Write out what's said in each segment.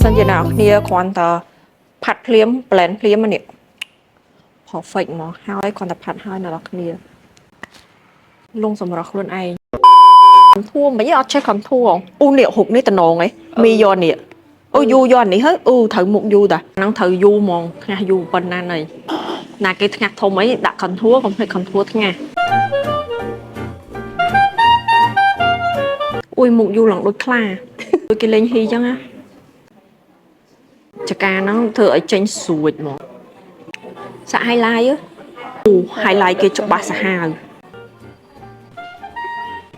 សិនជាអ្នកគ្នាគ្រាន់តែផាត់ភ្លាម blend ភ្លាមនេះ perfect ហ្មងហើយគ្រាន់តែផាត់ហើយអ្នកគ្នាលងសម្រាប់ខ្លួនឯងធួមិនអត់ចេះ contour អូនេះហុកនេះតំណងឯងមីយកនេះអូយូយកនេះហើយអូត្រូវមុខយូតាហ្នឹងត្រូវយូហ្មងថ្ងាស់យូប៉ុណ្ណាណៃណាគេថ្ងាស់ធំអីដាក់ contour កុំភ្លេច contour ថ្ងាស់អូយមុខយូឡើងដូចខ្លាដូចគេលេងហ៊ីចឹងណាចកាហ្នឹងធ្វើឲ្យចេញស្រួចហ្មងសាក់ highlight អូ highlight គេច្បាស់សាហាវ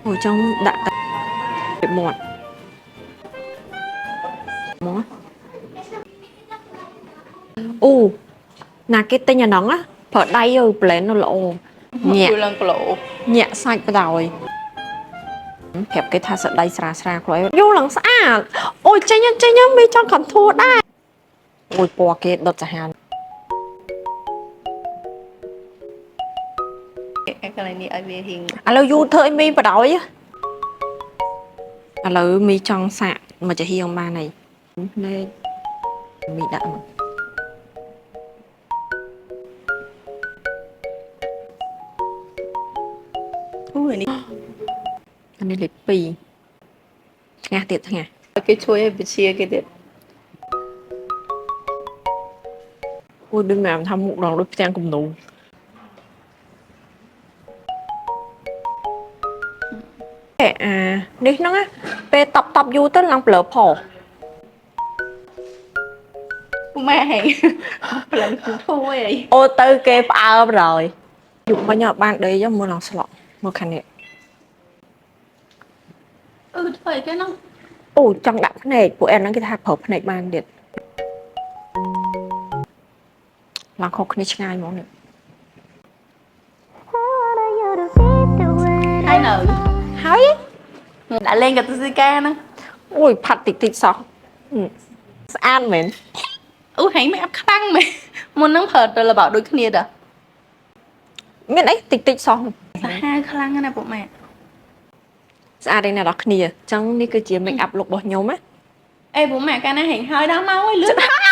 អូចង់ដាក់តែមាត់មកអូណាគេទិញអាហ្នឹងណាប្រើដៃទៅ blend nó ល្អញាក់ឡើងប្លូញាក់សាច់បដ ாய் ប្រាប់គេថាសដៃស្រាស្រាខ្លួនយូឡើងស្អាតអូយចេញមានចង់ contour ដែរអូយពណ៌គេដុតសាហាវកន្លែងនេះឲ្យវារៀងឥឡូវយូធ្វើឲ្យមីបដ ாய் ឥឡូវមីចង់សាក់មកចាហៀងបានហើយលេខមីដាក់មកអូយនេះអានេះលេខ2ថ្ងាស់ទៀតថ្ងាស់គេជួយឲ្យវិជាគេទៀតអូយដូចមកថាមុខដងដូចផ្ទាំងគំនូអានេះហ្នឹងណាពេលតប់យូរទៅឡើងប្លើផម៉ែហេប្លន់គូធួយអូទៅគេផ្អើមrồiយូរមិញបានដេកមើលឡើងស្លក់មើលខាងនេះធ្វើអីគេហ្នឹងអូចង់ដាក់ភ្នែកពួកអែនហ្នឹងគេថាប្រើភ្នែកបានទៀតឡើងខុសគ្នាឆ្ងាយហ្មងនេះហើយនៅហើយដាក់លេងកតុស៊ីកាហ្នឹងអូយផាត់តិចសោះស្អាតមែនអូហែងមិនអត់ខ្លាំងមែនមុនហ្នឹងប្រើទៅលបោដូចគ្នាតាមានអីតិចសោះសាហាវខ្លាំងណាស់ពុកម៉ែស្អាតឯណាដល់គ្នាអញ្ចឹងនេះគឺជា make up look របស់ខ្ញុំណាអេពុកម៉ែកាលណាហែងហើយដល់មកហើយលឿន